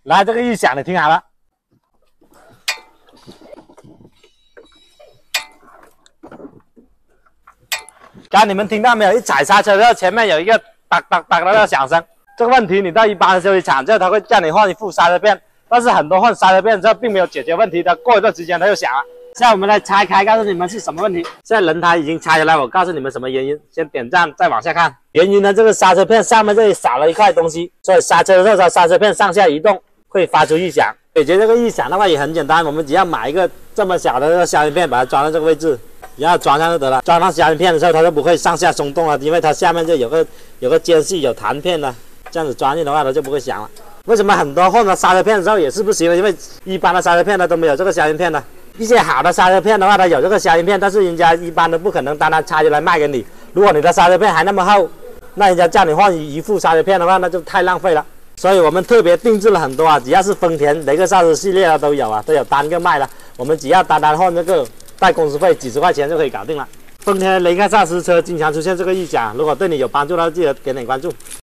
来，这个异响你听好了。刚刚你们听到没有？一踩刹车之后，前面有一个哒哒哒的那个响声。这个问题你到一般的修理厂之后，他会叫你换一副刹车片，但是很多换刹车片之后并没有解决问题，它过一段时间它又响了。现在我们来拆开，告诉你们是什么问题。现在轮胎已经拆下来，我告诉你们什么原因。先点赞，再往下看。原因呢，这个刹车片上面这里少了一块东西，所以刹车的时候，它刹车片上下移动会发出异响。解决这个异响的话也很简单，我们只要买一个这么小的这个消音片，把它装在这个位置，然后装上就得了。装上消音片的时候，它就不会上下松动了，因为它下面就有个间隙有弹片的，这样子装进的话它就不会响了。为什么很多换了刹车片之后也是不行的？因为一般的刹车片它都没有这个消音片的。一些好的刹车片的话，它有这个消音片，但是人家一般都不可能单单拆下来卖给你。如果你的刹车片还那么厚，那人家叫你换一副刹车片的话，那就太浪费了。所以我们特别定制了很多啊，只要是丰田雷克萨斯系列的都有啊，都有单个卖了。我们只要单单换这个，带工时费几十块钱就可以搞定了。丰田雷克萨斯车经常出现这个异响，如果对你有帮助的话，记得点点关注。